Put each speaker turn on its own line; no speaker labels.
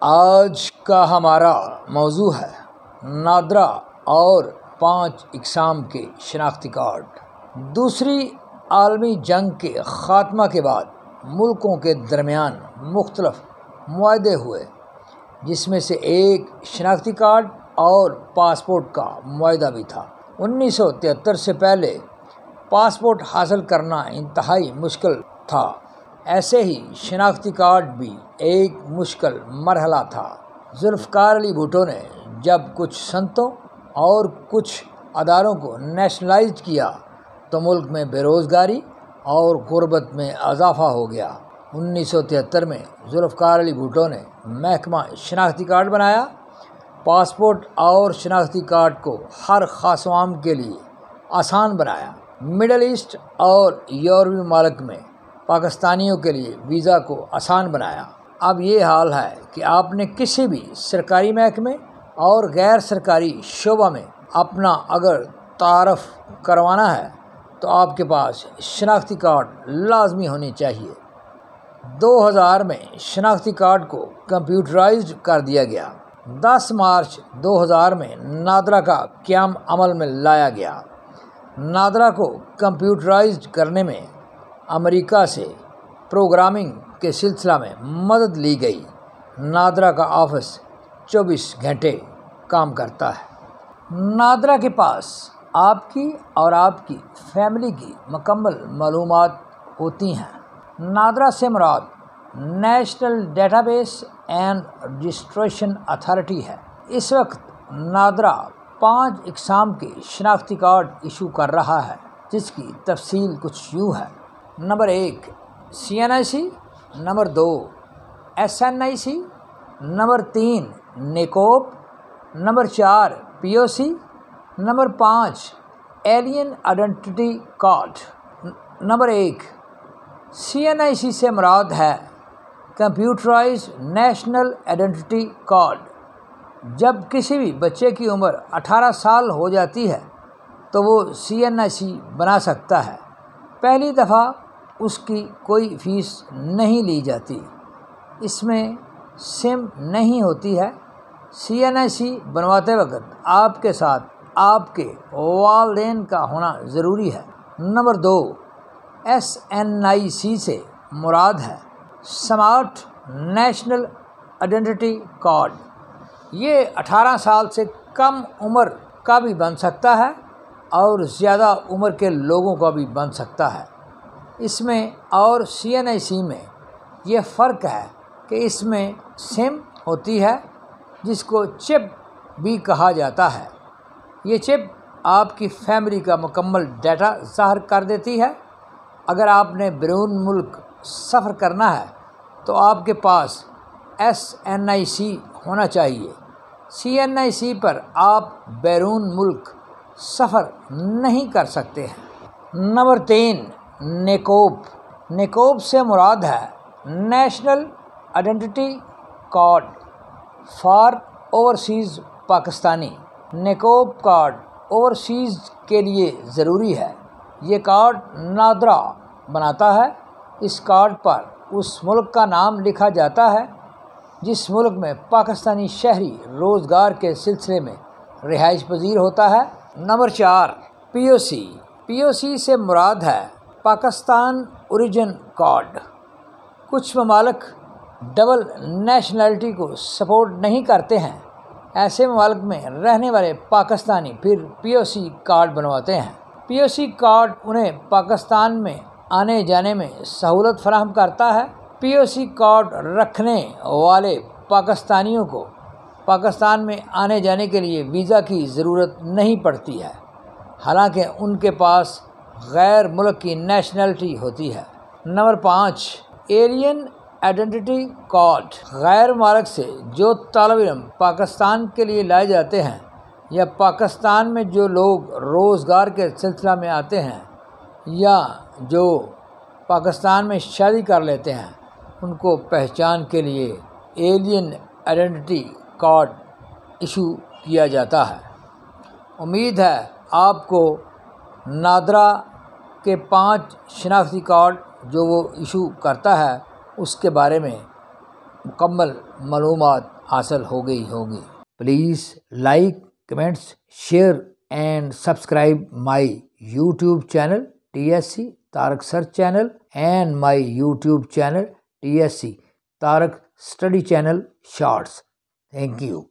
آج کا ہمارا موضوع ہے نادرا اور 5 اقسام کے شناختی کارڈ۔ دوسری عالمی جنگ کے خاتمہ کے بعد ملکوں کے درمیان مختلف معاہدے ہوئے، جس میں سے ایک شناختی کارڈ اور پاسپورٹ کا معاہدہ بھی تھا۔ 1973 سے پہلے پاسپورٹ حاصل کرنا انتہائی مشکل تھا، ایسے ہی شناختی کارڈ بھی ایک مشکل مرحلہ تھا۔ ذوالفقار علی بھٹو نے جب کچھ صنعتوں اور کچھ اداروں کو نیشنلائزڈ کیا تو ملک میں بے روزگاری اور غربت میں اضافہ ہو گیا۔ 1973 میں ذوالفقار علی بھٹو نے محکمہ شناختی کارڈ بنایا۔ پاسپورٹ اور شناختی کارڈ کو ہر خاص و عام کے لیے آسان بنایا۔ مڈل ایسٹ اور یورپی ممالک میں پاکستانیوں کے لیے ویزا کو آسان بنایا۔ اب یہ حال ہے کہ آپ نے کسی بھی سرکاری محکمے اور غیر سرکاری شعبہ میں اپنا اگر تعارف کروانا ہے تو آپ کے پاس شناختی کارڈ لازمی ہونی چاہیے۔ 2000 میں شناختی کارڈ کو کمپیوٹرائزڈ کر دیا گیا۔ 10 مارچ 2000 میں نادرا کا قیام عمل میں لایا گیا۔ نادرا کو کمپیوٹرائزڈ کرنے میں امریکہ سے پروگرامنگ کے سلسلہ میں مدد لی گئی۔ نادرا کا آفس 24 گھنٹے کام کرتا ہے۔ نادرا کے پاس آپ کی اور آپ کی فیملی کی مکمل معلومات ہوتی ہیں۔ نادرا سے مراد national database and registration authority ہے۔ اس وقت نادرا 5 اقسام کے شناختی کارڈ ایشو کر رہا ہے، جس کی تفصیل کچھ یوں ہے۔ Number 1 CNIC، number 2 SNIC، number 3 NICOP, number 4 POC، number 5 alien identity card. Number 1 CNIC سے مراد ہے کمپیوٹرائزڈ نیشنل آئیڈینٹی کارڈ۔ جب کسی بھی بچے کی عمر 18 سال ہو جاتی ہے تو وہ CNIC بنا سکتا ہے۔ پہلی دفعہ اس کی کوئی فیس نہیں لی جاتی، اس میں سم نہیں ہوتی ہے۔ CNIC بنواتے وقت آپ کے ساتھ آپ کے والدین کا ہونا ضروری ہے۔ نمبر 2 SNIC سے مراد ہے سمارٹ نیشنل آئیڈینٹی کارڈ۔ یہ 18 سال سے کم عمر کا بھی بن سکتا ہے اور زیادہ عمر کے لوگوں کا بھی بن سکتا ہے۔ اس میں اور CNIC میں یہ فرق ہے کہ اس میں سم ہوتی ہے، جس کو چپ بھی کہا جاتا ہے۔ یہ چپ آپ کی فیملی کا مکمل ڈیٹا ظاہر کر دیتی ہے۔ اگر آپ نے بیرون ملک سفر کرنا ہے تو آپ کے پاس SNIC ہونا چاہیے۔ CNIC پر آپ بیرون ملک سفر نہیں کر سکتے ہیں۔ نمبر 3 نیکوپ۔ نیکوپ سے مراد ہے national identity card for overseas Pakistani. NICOP card overseas کے لیے ضروری ہے۔ یہ کارڈ نادرا بناتا ہے۔ اس کارڈ پر اس ملک کا نام لکھا جاتا ہے جس ملک میں پاکستانی شہری روزگار کے سلسلے میں رہائش پذیر ہوتا ہے۔ Number 4 POC۔ POC سے مراد ہے پاکستان اوریجن کارڈ۔ کچھ ممالک ڈبل نیشنلٹی کو سپورٹ نہیں کرتے ہیں۔ ایسے ممالک میں رہنے والے پاکستانی پھر POC کارڈ بنواتے ہیں۔ POC کارڈ انہیں پاکستان میں آنے جانے میں سہولت فراہم کرتا ہے۔ POC کارڈ رکھنے والے پاکستانیوں کو پاکستان میں آنے جانے کے لیے ویزا کی ضرورت نہیں پڑتی ہے، حالانکہ ان کے پاس غیر ملک کی نیشنلٹی ہوتی ہے۔ Number 5 alien identity card. غیر ممالک سے جو طالب علم پاکستان کے لیے لائے جاتے ہیں یا پاکستان میں جو لوگ روزگار کے سلسلہ میں آتے ہیں یا جو پاکستان میں شادی کر لیتے ہیں، ان کو پہچان کے لیے ایلین آئیڈینٹی کارڈ ایشو کیا جاتا ہے۔ امید ہے آپ کو نادرا کے 5 شناختی کارڈ جو وہ ایشو کرتا ہے اس کے بارے میں مکمل معلومات حاصل ہو گئی ہوگی۔ Please like, comments, share and subscribe my YouTube channel TSC Tarak Search Channel and my YouTube channel TSC Tarak Study Channel Shorts. Thank you.